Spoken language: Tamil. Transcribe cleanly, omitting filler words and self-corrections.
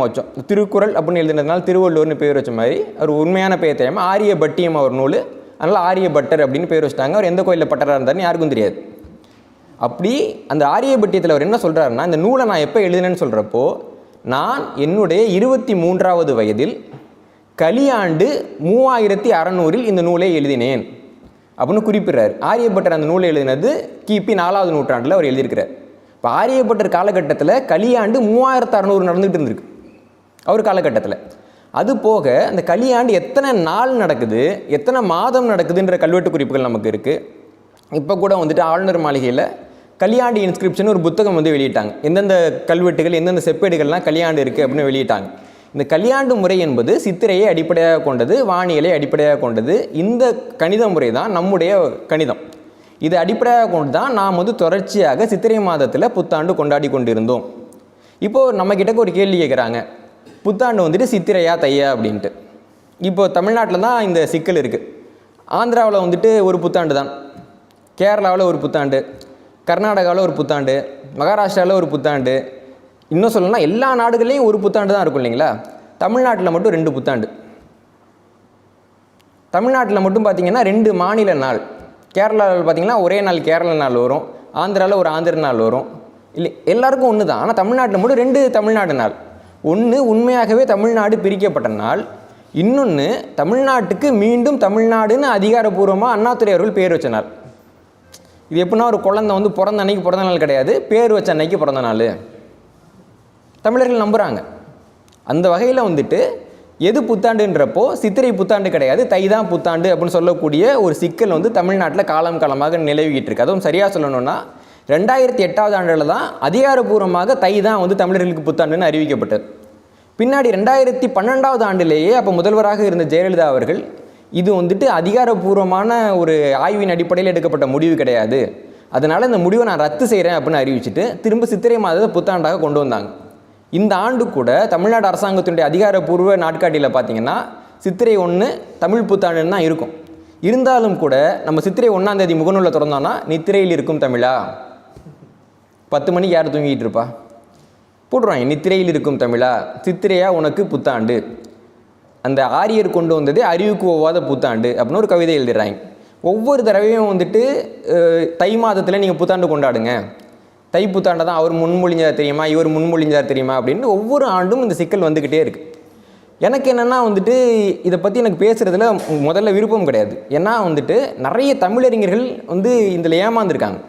வச்சோம். திருக்குறள் அப்படின்னு எழுதுனதுனால திருவள்ளுவர்னு பேர் வச்ச மாதிரி அவர் உண்மையான பேர் தெரியாமல் ஆரியபட்டியம் அவர் நூல், அதனால் ஆரியபட்டர் அப்படின்னு பேர் வச்சுட்டாங்க. அவர் எந்த கோயிலில் பட்டராக இருந்தாருன்னு யாருக்கும் தெரியாது. அப்படி அந்த ஆரியபட்டியத்தில் அவர் என்ன சொல்கிறாருன்னா, இந்த நூலை நான் எப்போ எழுதினேன்னு சொல்கிறப்போ, நான் என்னுடைய 23வது வயதில் கலியாண்டு 3600 இந்த நூலை எழுதினேன் அப்படின்னு குறிப்பிட்றாரு. ஆரியபட்டர் அந்த நூலை எழுதினது கிபி 4வது நூற்றாண்டில் அவர் எழுதியிருக்கிறார். இப்போ ஆரியபட்டர் காலகட்டத்தில் கலியாண்டு 3600 நடந்துகிட்டு இருந்திருக்கு அவர் காலகட்டத்தில். அது போக அந்த கலியாண்டு எத்தனை நாள் நடக்குது, எத்தனை மாதம் நடக்குதுன்ற கல்வெட்டு குறிப்புகள் நமக்கு இருக்குது. இப்போ கூட வந்துட்டு ஆளுநர் மாளிகையில் கலியாண்டு இன்ஸ்கிரிப்ஷன் ஒரு புத்தகம் வெளியிட்டாங்க. எந்தெந்த கல்வெட்டுகள் எந்தெந்த செப்பேடுகள்லாம் கலியாண்டு இருக்குது அப்படின்னு வெளியிட்டாங்க. இந்த கலியாண்டு முறை என்பது சித்திரையை அடிப்படையாக கொண்டது, வானியலை அடிப்படையாக கொண்டது. இந்த கணித முறை தான் நம்முடைய கணிதம். இது அடிப்படையாக கொண்டு தான் நாம் தொடர்ச்சியாக சித்திரை மாதத்தில் புத்தாண்டு கொண்டாடி கொண்டிருந்தோம். இப்போது நம்மக்கிட்ட ஒரு கேள்வி கேட்குறாங்க, புத்தாண்டு சித்திரையா தையா அப்படின்ட்டு. இப்போது தமிழ்நாட்டில் தான் இந்த சிக்கல் இருக்குது. ஆந்திராவில் ஒரு புத்தாண்டு தான், கேரளாவில் ஒரு புத்தாண்டு, கர்நாடகாவில் ஒரு புத்தாண்டு, மகாராஷ்டிராவில் ஒரு புத்தாண்டு, இன்னும் சொல்லணும்னா எல்லா நாடுகள்லேயும் ஒரு புத்தாண்டு தான் இருக்கும் இல்லைங்களா. தமிழ்நாட்டில் மட்டும் 2 புத்தாண்டு. தமிழ்நாட்டில் மட்டும் பார்த்திங்கன்னா 2 மாநில நாள். கேரளாவில் பார்த்திங்கன்னா ஒரே நாள் கேரள நாள் வரும், ஆந்திராவில் ஒரு ஆந்திர நாள் வரும். இல்லை, எல்லாருக்கும் ஒன்று தான். ஆனால் தமிழ்நாட்டில் மட்டும் 2 தமிழ்நாடு நாள். ஒன்று உண்மையாகவே தமிழ்நாடு பிரிக்கப்பட்ட நாள், இன்னொன்று தமிழ்நாட்டுக்கு மீண்டும் தமிழ்நாடுன்னு அதிகாரப்பூர்வமாக அண்ணாதுரை அவர்கள் பேர் வச்ச நாள். இது எப்படின்னா ஒரு குழந்தை பிறந்த அன்னைக்கு பிறந்த நாள் கிடையாது, பேர் வச்ச அன்னைக்கு பிறந்த நாள். தமிழர்கள் நம்புகிறாங்க. அந்த வகையில் எது புத்தாண்டுன்றப்போ சித்திரை புத்தாண்டு கிடையாது, தை தான் புத்தாண்டு அப்படின்னு சொல்லக்கூடிய ஒரு சிக்கல் தமிழ்நாட்டில் காலம் காலமாக நிலவிக்கிட்டு இருக்கு. அதுவும் சரியாக சொல்லணும்னா 2008வது ஆண்டில் தான் அதிகாரப்பூர்வமாக தை தான் தமிழர்களுக்கு புத்தாண்டுன்னு அறிவிக்கப்பட்டது. பின்னாடி 2012வது ஆண்டிலேயே அப்போ முதல்வராக இருந்த ஜெயலலிதா அவர்கள் இது அதிகாரப்பூர்வமான ஒரு ஆய்வின் அடிப்படையில் எடுக்கப்பட்ட முடிவு கிடையாது, அதனால் இந்த முடிவை நான் ரத்து செய்கிறேன் அப்படின்னு அறிவிச்சுட்டு திரும்ப சித்திரை மாதத்தை புத்தாண்டாக கொண்டு வந்தாங்க. இந்த ஆண்டு கூட தமிழ்நாடு அரசாங்கத்தினுடைய அதிகாரப்பூர்வ நாட்காட்டியில் பார்த்திங்கன்னா சித்திரை 1 தமிழ் புத்தாண்டுன்னு தான் இருக்கும். இருந்தாலும் கூட நம்ம சித்திரை 1ஆம் தேதி முகநூலில் திறந்தோன்னா நித்திரையில் இருக்கும் தமிழா, 10 மணிக்கு யார் தூங்கிட்டு இருப்பா போட்டுருவாங்க, நித்திரையில் இருக்கும் தமிழா, சித்திரையா உனக்கு புத்தாண்டு, அந்த ஆரியர் கொண்டு வந்ததே அறிவுக்கு ஒவ்வாத புத்தாண்டு அப்படின்னு ஒரு கவிதை எழுதுறாங்க. ஒவ்வொரு தடவையும் தை மாதத்தில் நீங்கள் புத்தாண்டு கொண்டாடுங்க, தை புத்தாண்டை தான் அவர் முன்மொழிஞ்சார் தெரியுமா, இவர் முன்மொழிஞ்சார் தெரியுமா அப்படின்னு ஒவ்வொரு ஆண்டும் இந்த சிக்கல் வந்துக்கிட்டே இருக்குது. எனக்கு என்னென்னா இதை பற்றி எனக்கு பேசுகிறதுல முதல்ல விருப்பம் கிடையாது. ஏன்னா நிறைய தமிழறிஞர்கள் இதில் ஏமாந்துருக்காங்க.